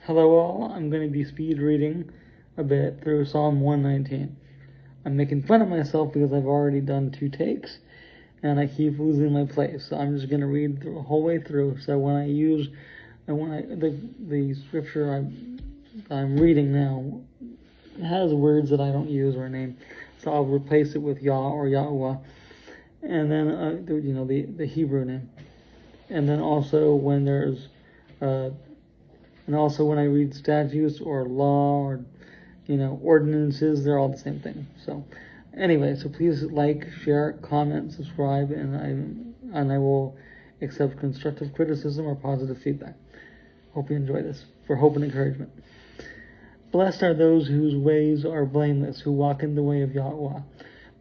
Hello all, I'm going to be speed reading a bit through Psalm 119. I'm making fun of myself because I've already done 2 takes and I keep losing my place. So I'm just going to read the whole way through. So when the scripture I'm reading now has words that I don't use or name, so I'll replace it with Yah or Yahweh, and then the Hebrew name. And then also when there's and also when I read statutes or law or ordinances, they're all the same thing. So anyway, so please like, share, comment, subscribe, and I will accept constructive criticism or positive feedback. Hope you enjoy this for hope and encouragement. Blessed are those whose ways are blameless, who walk in the way of Yahweh.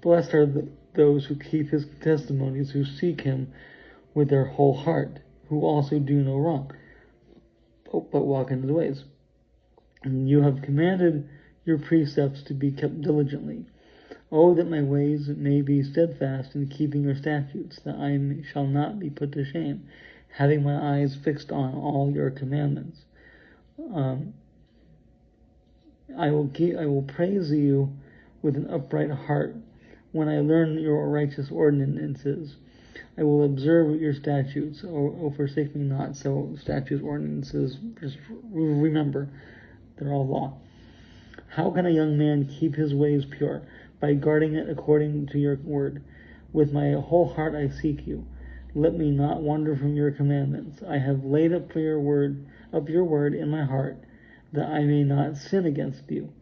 Blessed are those who keep his testimonies, who seek him with their whole heart, who also do no wrong, but walk in his ways. And you have commanded your precepts to be kept diligently. Oh, that my ways may be steadfast in keeping your statutes, that I shall not be put to shame, having my eyes fixed on all your commandments. I will praise you with an upright heart when I learn your righteous ordinances. I will observe your statutes, O forsake me not. So statutes, ordinances, just remember, they're all law. How can a young man keep his ways pure? By guarding it according to your word. With my whole heart I seek you. Let me not wander from your commandments. I have laid up your word in my heart, that I may not sin against you.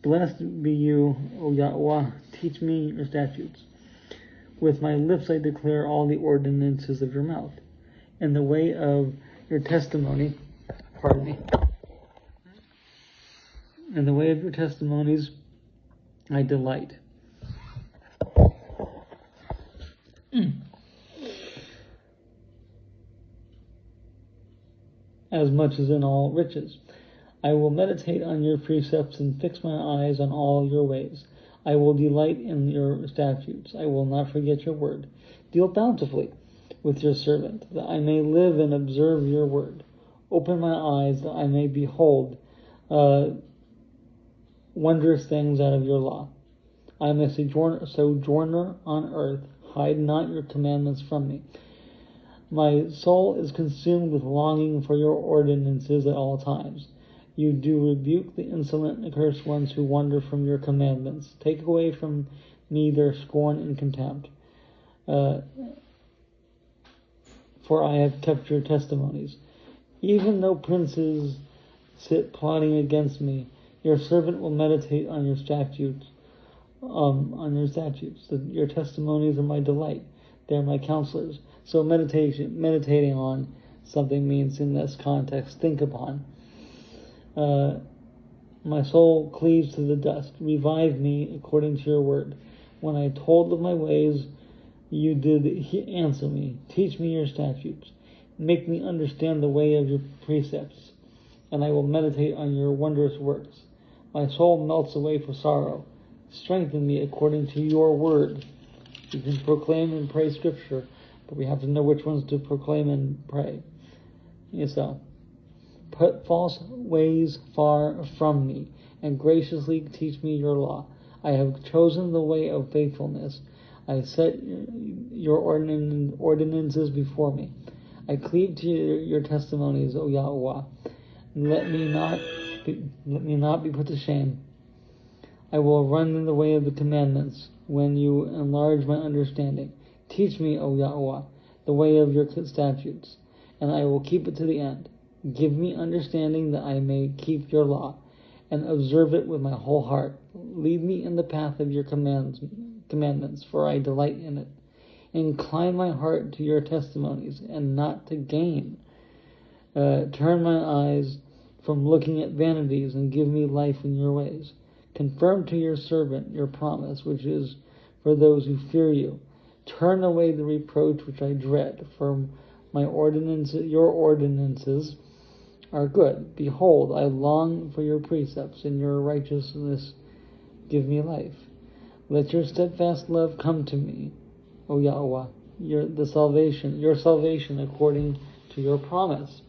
Blessed be you, O Yahweh. Teach me your statutes. With my lips I declare all the ordinances of your mouth. In the way of your testimony, in the way of your testimonies I delight. As much as in all riches. I will meditate on your precepts and fix my eyes on all your ways. I will delight in your statutes. I will not forget your word. Deal bountifully with your servant, that I may live and observe your word. Open my eyes, that I may behold wondrous things out of your law. I am a sojourner on earth. Hide not your commandments from me. My soul is consumed with longing for your ordinances at all times. You do rebuke the insolent and accursed ones who wander from your commandments. Take away from me their scorn and contempt. For I have kept your testimonies. Even though princes sit plotting against me, your servant will meditate on your statutes. Your testimonies are my delight. They are my counselors. So meditating on something means, in this context, think upon. My soul cleaves to the dust. Revive me according to your word. When I told of my ways, you did answer me. Teach me your statutes. Make me understand the way of your precepts, and I will meditate on your wondrous works. My soul melts away for sorrow. Strengthen me according to your word. You can proclaim and pray scripture, but we have to know which ones to proclaim and pray. So, put false ways far from me, and graciously teach me your law. I have chosen the way of faithfulness. I set your ordinances before me. I cleave to your testimonies, O Yahweh. Let me not be put to shame. I will run in the way of the commandments when you enlarge my understanding. Teach me, O Yahweh, the way of your statutes, and I will keep it to the end. Give me understanding that I may keep your law and observe it with my whole heart. Lead me in the path of your commandments, for I delight in it. Incline my heart to your testimonies and not to gain. Turn my eyes from looking at vanities and give me life in your ways. Confirm to your servant your promise, which is for those who fear you. Turn away the reproach which I dread, for your ordinances are good. Behold, I long for your precepts, and your righteousness give me life. Let your steadfast love come to me, O Yahweh, your salvation according to your promise.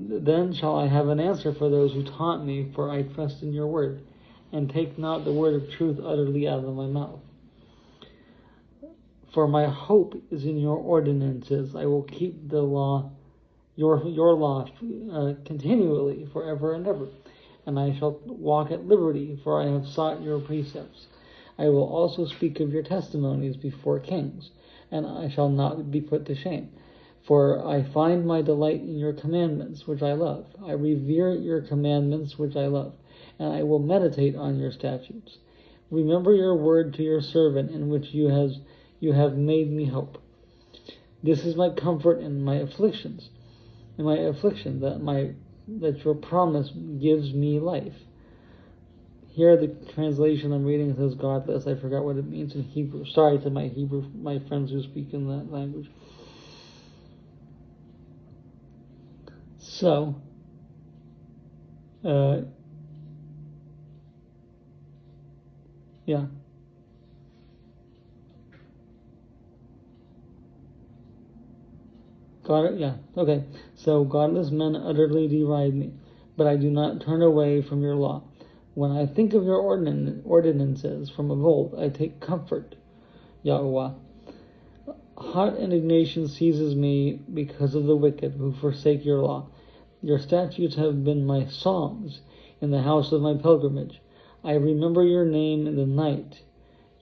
Then shall I have an answer for those who taunt me, for I trust in your word, and take not the word of truth utterly out of my mouth. For my hope is in your ordinances. I will keep the law, your law, continually, forever and ever. And I shall walk at liberty, for I have sought your precepts. I will also speak of your testimonies before kings, and I shall not be put to shame. For I find my delight in your commandments, which I love. I revere your commandments, which I love, and I will meditate on your statutes. Remember your word to your servant, in which you have made me hope. This is my comfort in my afflictions, that your promise gives me life. Here the translation I'm reading says godless. I forgot what it means in Hebrew. Sorry to my friends who speak in that language. So, yeah. Okay. So, godless men utterly deride me, but I do not turn away from your law. When I think of your ordinances from of old, I take comfort, Yahweh. Hot indignation seizes me because of the wicked who forsake your law. Your statutes have been my songs in the house of my pilgrimage. I remember your name in the night,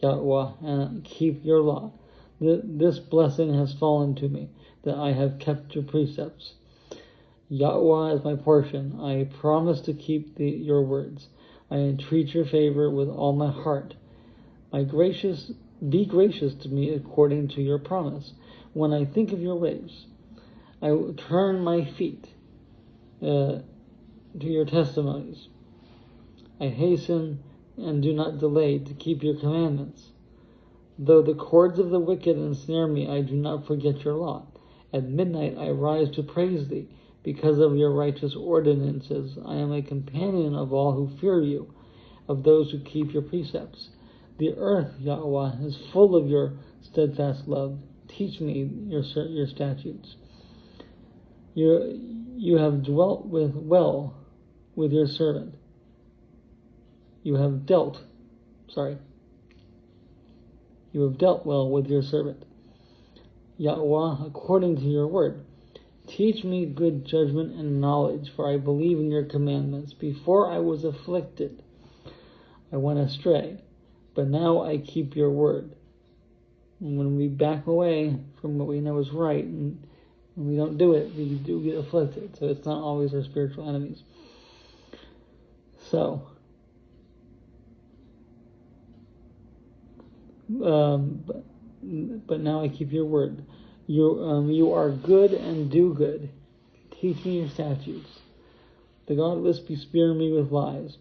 Yahweh, and keep your law. This blessing has fallen to me, that I have kept your precepts. Yahweh is my portion. I promise to keep your words. I entreat your favor with all my heart. Be gracious to me according to your promise. When I think of your ways, I will turn my feet to your testimonies. I hasten and do not delay to keep your commandments. Though the cords of the wicked ensnare me, I do not forget your law. At midnight I rise to praise thee. Because of your righteous ordinances, I am a companion of all who fear you, of those who keep your precepts. The earth, Yahweh, is full of your steadfast love. Teach me your statutes. You have dwelt well with your servant. You have dealt well with your servant. Yahweh, according to your word. Teach me good judgment and knowledge, for I believe in your commandments. Before I was afflicted, I went astray, but now I keep your word. And when we back away from what we know is right, and when we don't do it, we do get afflicted. So it's not always our spiritual enemies. So, but now I keep your word. You are good and do good. Teach me your statutes. The godless bespear me with lies,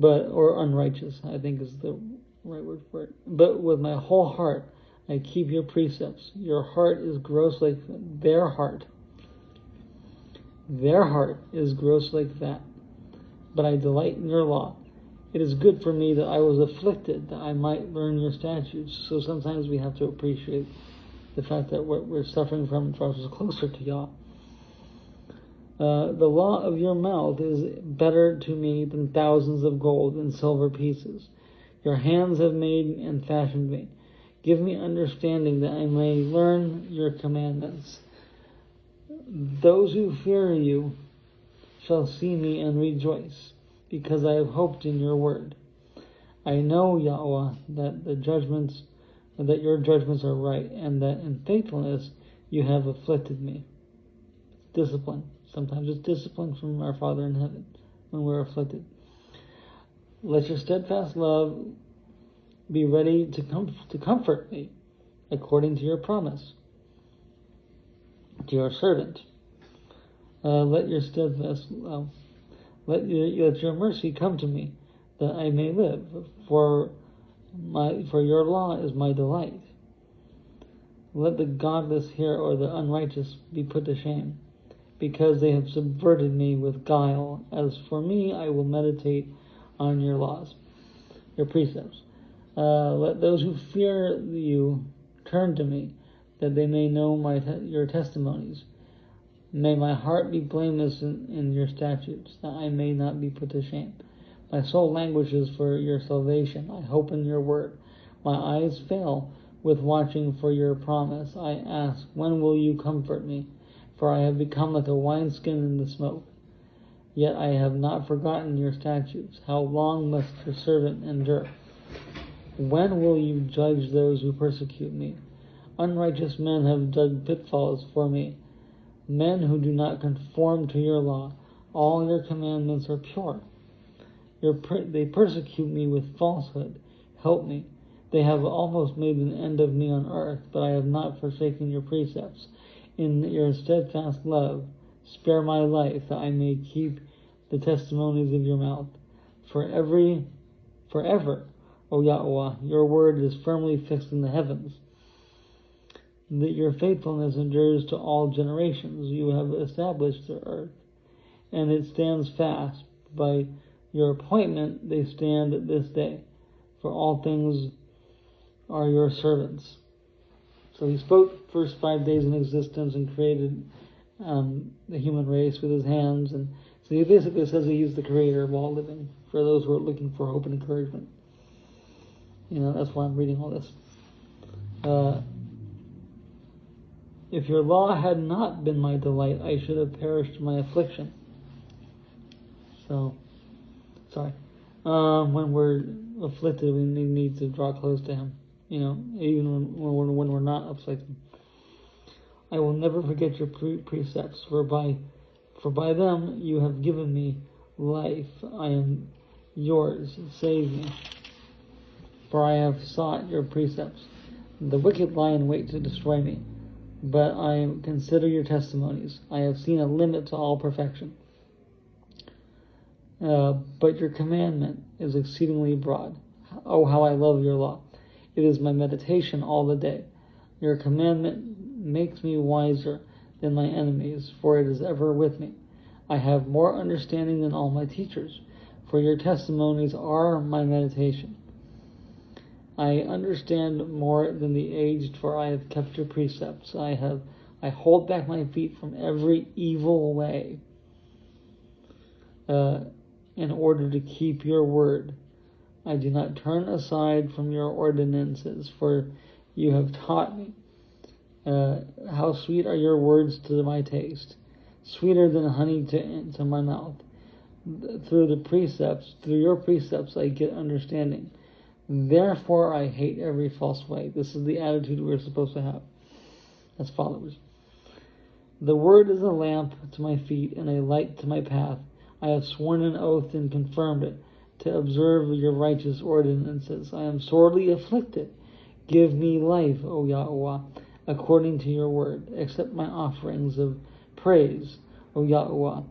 or unrighteous, I think is the right word for it. But with my whole heart I keep your precepts. Your heart is gross like their heart. Their heart is gross like that. But I delight in your law. It is good for me that I was afflicted, that I might learn your statutes. So sometimes we have to appreciate the fact that what we're suffering from draws us closer to Yah. The law of your mouth is better to me than thousands of gold and silver pieces. Your hands have made and fashioned me. Give me understanding that I may learn your commandments. Those who fear you shall see me and rejoice, because I have hoped in your word. I know, Yahweh, that your judgments are right, and that in faithfulness you have afflicted me. Discipline. Sometimes it's discipline from our Father in heaven when we're afflicted. Let your steadfast love be ready to comfort me, according to your promise to your servant. Let your mercy come to me, that I may live. For your law is my delight. Let the godless hear, or the unrighteous be put to shame, because they have subverted me with guile. As for me, I will meditate on your laws, your precepts. Let those who fear you turn to me, that they may know your testimonies. May my heart be blameless in your statutes, that I may not be put to shame. My soul languishes for your salvation. I hope in your word. My eyes fail with watching for your promise. I ask, when will you comfort me? For I have become like a wineskin in the smoke. Yet I have not forgotten your statutes. How long must your servant endure? When will you judge those who persecute me? Unrighteous men have dug pitfalls for me, men who do not conform to your law. All your commandments are pure. They persecute me with falsehood. Help me. They have almost made an end of me on earth, but I have not forsaken your precepts. In your steadfast love, spare my life, that I may keep the testimonies of your mouth. Forever, O Yahweh, your word is firmly fixed in the heavens. That your faithfulness endures to all generations. You have established the earth, and it stands fast. By your appointment they stand at this day, for all things are your servants. So he spoke first 5 days in existence and created the human race with his hands. And so he basically says that he's the creator of all living, for those who are looking for hope and encouragement. That's why I'm reading all this. If your law had not been my delight, I should have perished in my affliction. So, sorry. When we're afflicted, we need to draw close to him. Even when we're not afflicted. I will never forget your precepts, for by them you have given me life. I am yours. Save me. For I have sought your precepts. The wicked lie in wait to destroy me, but I consider your testimonies. I have seen a limit to all perfection. But your commandment is exceedingly broad. Oh, how I love your law. It is my meditation all the day. Your commandment makes me wiser than my enemies, for it is ever with me. I have more understanding than all my teachers, for your testimonies are my meditation. I understand more than the aged, for I have kept your precepts. I hold back my feet from every evil way, in order to keep your word. I do not turn aside from your ordinances, for you have taught me. How sweet are your words to my taste, sweeter than honey to my mouth. Through your precepts I get understanding. Therefore I hate every false way. This is the attitude we're supposed to have as followers. The word is a lamp to my feet and a light to my path. I have sworn an oath and confirmed it, to observe your righteous ordinances. I am sorely afflicted. Give me life, O Yahweh, according to your word. Accept my offerings of praise, O Yahweh,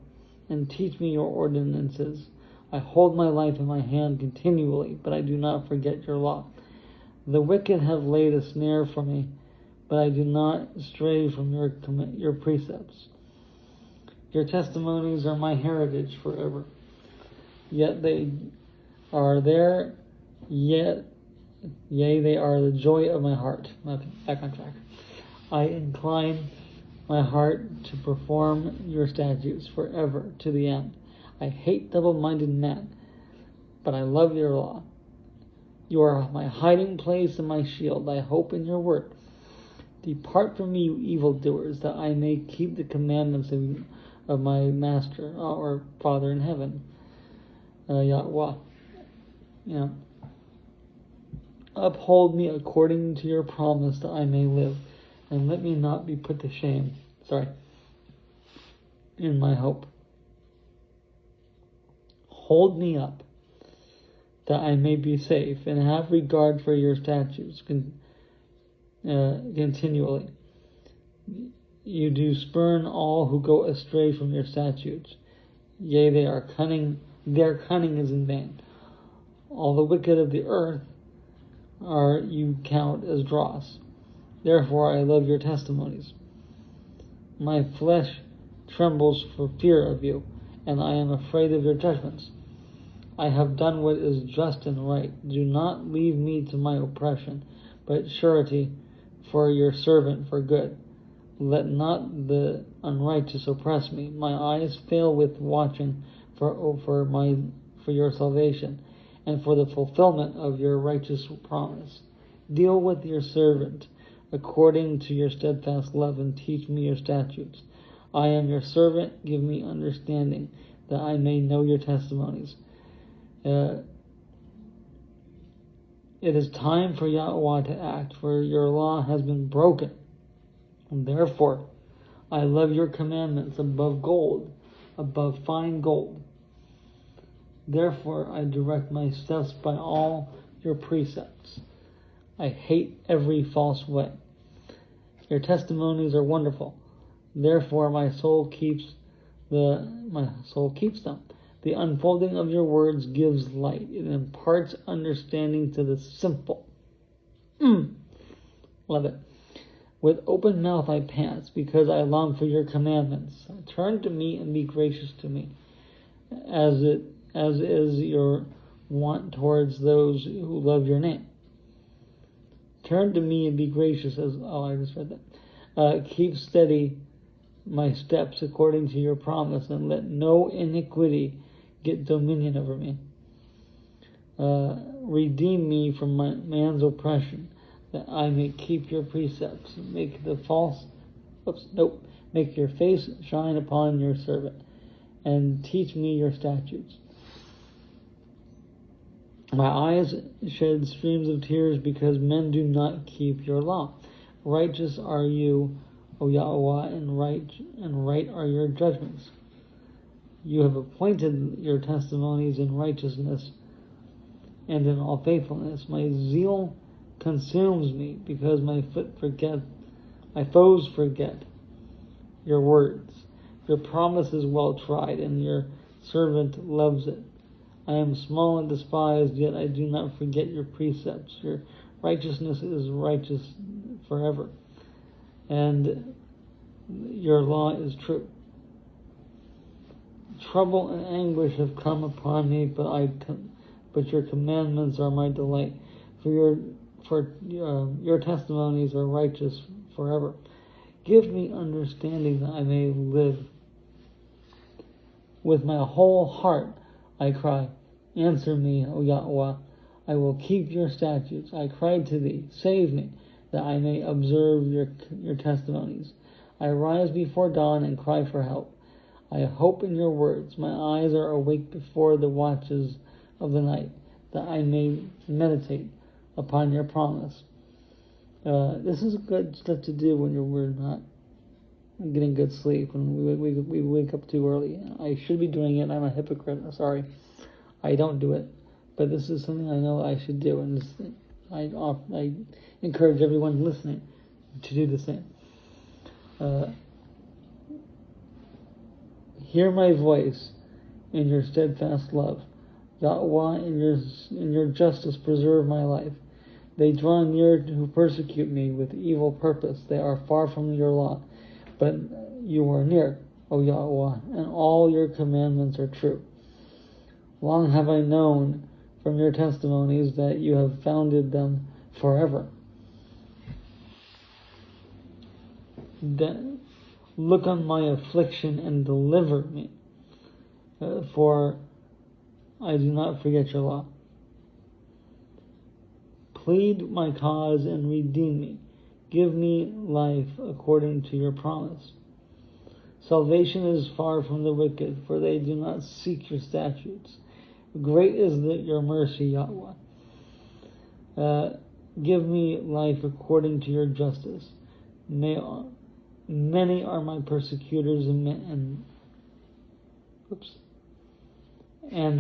and teach me your ordinances. I hold my life in my hand continually, but I do not forget your law. The wicked have laid a snare for me, but I do not stray from your precepts. Your testimonies are my heritage forever. Yet they are there, yea, they are the joy of my heart. Okay, back on track. I incline my heart to perform your statutes forever to the end. I hate double-minded men, but I love your law. You are my hiding place and my shield. I hope in your word. Depart from me, you evildoers, that I may keep the commandments of my master, or Father in heaven, Yahweh. Uphold me according to your promise, that I may live, and let me not be put to shame. In my hope. Hold me up, that I may be safe, and have regard for your statutes continually. You do spurn all who go astray from your statutes. Yea, they are cunning. Their cunning is in vain. All the wicked of the earth you count as dross. Therefore I love your testimonies. My flesh trembles for fear of you, and I am afraid of your judgments. I have done what is just and right. Do not leave me to my oppression, but surety for your servant for good. Let not the unrighteous oppress me. My eyes fail with watching for your salvation, and for the fulfillment of your righteous promise. Deal with your servant according to your steadfast love, and teach me your statutes. I am your servant. Give me understanding, that I may know your testimonies. It is time for Yahweh to act, for your law has been broken. And therefore, I love your commandments above gold, above fine gold. Therefore, I direct my steps by all your precepts. I hate every false way. Your testimonies are wonderful. Therefore, my soul keeps them. The unfolding of your words gives light. It imparts understanding to the simple. Love it. With open mouth I pant, because I long for your commandments. Turn to me and be gracious to me, as is your want towards those who love your name. Turn to me and be gracious, I just read that. Keep steady my steps according to your promise, and let no iniquity get dominion over me. Redeem me from man's oppression, that I may keep your precepts. Make your face shine upon your servant, and teach me your statutes. My eyes shed streams of tears, because men do not keep your law. Righteous are you, O Yahweh, and right are your judgments. You have appointed your testimonies in righteousness and in all faithfulness. My zeal consumes me, because my foes forget your words. Your promise is well tried, and your servant loves it. I am small and despised, yet I do not forget your precepts. Your righteousness is righteous forever, and your law is true. Trouble and anguish have come upon me, but your commandments are my delight. For your testimonies are righteous forever. Give me understanding, that I may live. With my whole heart I cry, answer me, O Yahweh. I will keep your statutes. I cried to thee, save me, that I may observe your testimonies. I rise before dawn and cry for help. I hope in your words. My eyes are awake before the watches of the night, that I may meditate upon your promise. This is good stuff to do when we're not getting good sleep, when we wake up too early. I should be doing it. I'm a hypocrite. Sorry, I don't do it, but this is something I know I should do, and I encourage everyone listening to do the same. Hear my voice in your steadfast love. Yahweh, in your justice preserve my life. They draw near who persecute me with evil purpose. They are far from your law, but you are near, O Yahweh, and all your commandments are true. Long have I known from your testimonies that you have founded them forever. Then look on my affliction and deliver me, for I do not forget your law. Plead my cause and redeem me. Give me life according to your promise. Salvation is far from the wicked, for they do not seek your statutes. Great is your mercy, Yahweh. Give me life according to your justice. Many are my persecutors and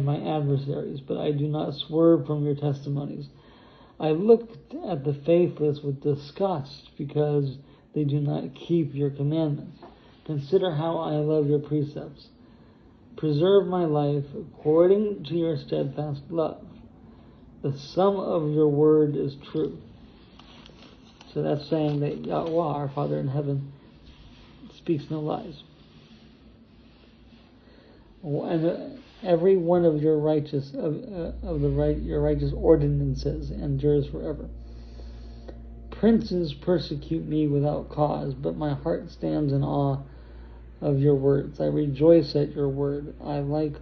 my adversaries, but I do not swerve from your testimonies. I looked at the faithless with disgust, because they do not keep your commandments. Consider how I love your precepts. Preserve my life according to your steadfast love. The sum of your word is true. So that's saying that Yahweh, our Father in heaven, speaks no lies. And every one of your righteous your righteous ordinances endures forever. Princes persecute me without cause, but my heart stands in awe of your words. I rejoice at your word. I like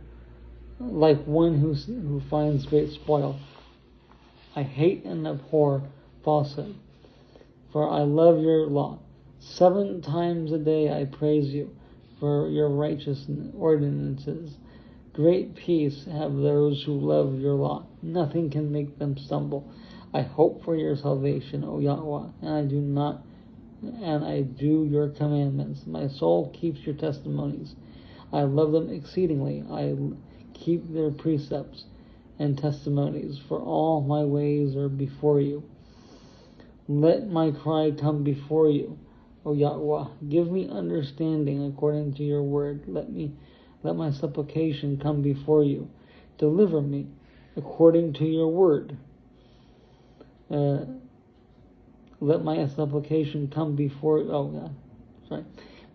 one who finds great spoil. I hate and abhor falsehood, for I love your law. 7 times a day I praise you for your righteous ordinances. Great peace have those who love your law. Nothing can make them stumble. I hope for your salvation, O Yahweh, and I do your commandments. My soul keeps your testimonies. I love them exceedingly. I keep their precepts and testimonies, for all my ways are before you. Let my cry come before you, O Yahweh. Give me understanding according to your word. Let my supplication come before you. Deliver me according to your word. Let my supplication come before.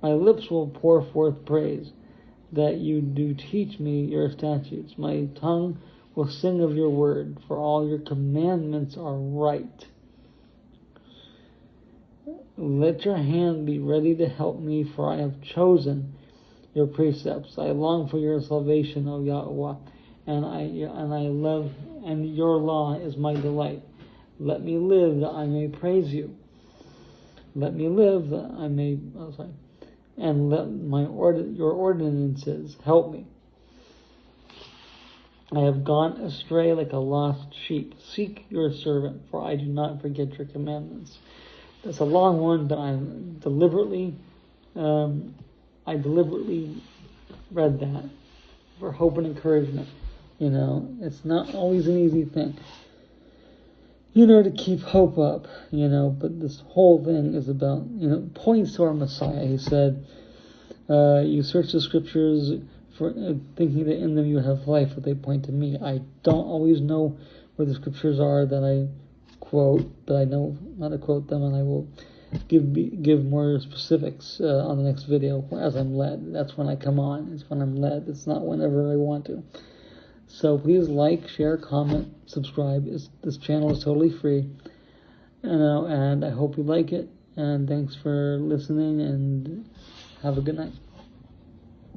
My lips will pour forth praise, that you do teach me your statutes. My tongue will sing of your word, for all your commandments are right. Let your hand be ready to help me, for I have chosen your precepts. I long for your salvation, O Yahweh, and your law is my delight. Let me live that I may praise you. Let me live that I may, and let your ordinances help me. I have gone astray like a lost sheep. Seek your servant, for I do not forget your commandments. That's a long one, but I deliberately read that for hope and encouragement. It's not always an easy thing, to keep hope up, but this whole thing is about, points to our Messiah. He said, you search the scriptures for thinking that in them you have life, but they point to me. I don't always know where the scriptures are that I quote, but I know how to quote them, and I will give more specifics on the next video as I'm led. That's when I come on. It's when I'm led. It's not whenever I want to. So please like, share, comment, subscribe. This channel is totally free. And I hope you like it. And thanks for listening, and have a good night.